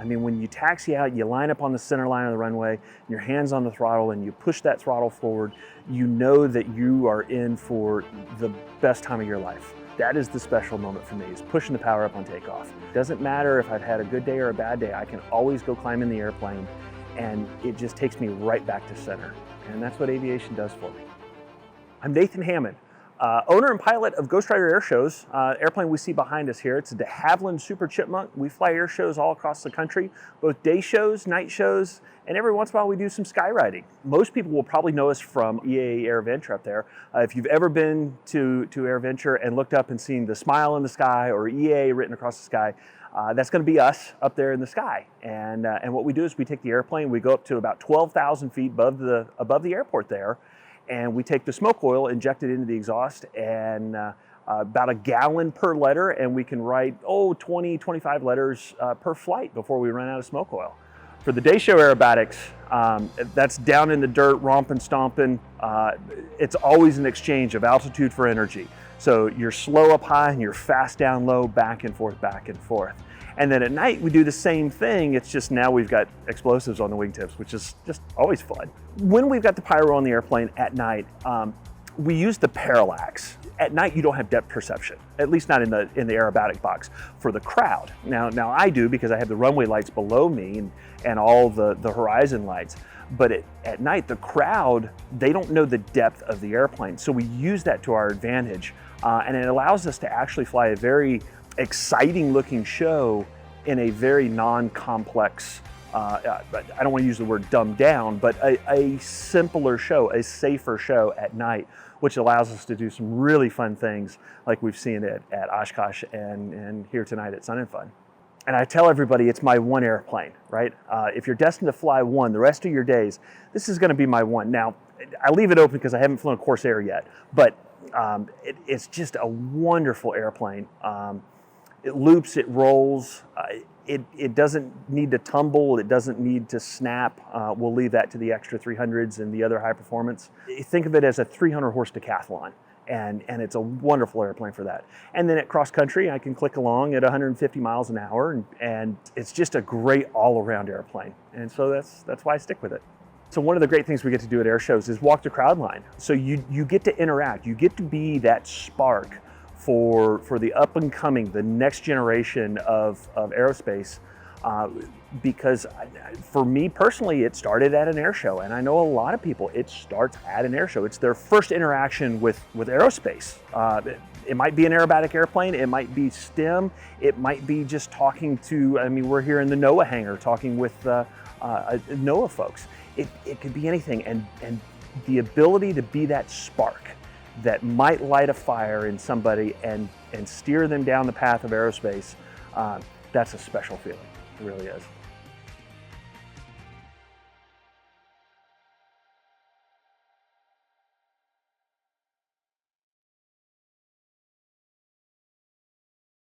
mean, when you taxi out, you line up on the center line of the runway, your hands on the throttle, and you push that throttle forward, you know that you are in for the best time of your life. That is the special moment for me, is pushing the power up on takeoff. Doesn't matter if I've had a good day or a bad day, I can always go climb in the airplane, and it just takes me right back to center. And that's what aviation does for me. I'm Nathan Hammond, owner and pilot of GhostWriter Airshows, airplane we see behind us here. It's the Havilland Chipmunk. We fly air shows all across the country, both day shows, night shows, and every once in a while we do some skywriting. Most people will probably know us from EAA AirVenture up there. If you've ever been to AirVenture and looked up and seen the smile in the sky or EAA written across the sky, that's going to be us up there in the sky. And what we do is we take the airplane, we go up to about 12,000 feet above the airport there, and we take the smoke oil, inject it into the exhaust, and about a gallon per letter, and we can write 20, 25 letters per flight before we run out of smoke oil. For the day show aerobatics, that's down in the dirt, romping, stomping. It's always an exchange of altitude for energy. So you're slow up high and you're fast down low, back and forth, back and forth. And then at night we do the same thing, it's just now we've got explosives on the wingtips, which is just always fun. When we've got the pyro on the airplane at night, we use the parallax. At night you don't have depth perception, at least not in the aerobatic box for the crowd. Now I do, because I have the runway lights below me and all the horizon lights. But at night, the crowd, they don't know the depth of the airplane. So we use that to our advantage. And it allows us to actually fly a very exciting looking show in a very non-complex, I don't want to use the word dumbed down, but a simpler show, a safer show at night, which allows us to do some really fun things like we've seen at Oshkosh and here tonight at Sun and Fun. And I tell everybody it's my one airplane, right? If you're destined to fly one the rest of your days, this is going to be my one. Now, I leave it open because I haven't flown a Corsair yet, but it's just a wonderful airplane. It loops, it rolls, it doesn't need to tumble, it doesn't need to snap. We'll leave that to the extra 300s and the other high performance. Think of it as a 300 horse decathlon. And it's a wonderful airplane for that. And then at cross country, I can click along at 150 miles an hour, and it's just a great all-around airplane. And so that's why I stick with it. So one of the great things we get to do at air shows is walk the crowd line. So you get to interact, you get to be that spark for the up and coming, the next generation of aerospace. Because for me personally, it started at an air show, and I know a lot of people, it starts at an air show. It's their first interaction with aerospace. It might be an aerobatic airplane, it might be STEM, it might be just talking to, I mean, we're here in the NOAA hangar talking with NOAA folks. It could be anything, and the ability to be that spark that might light a fire in somebody and steer them down the path of aerospace, that's a special feeling. It really is.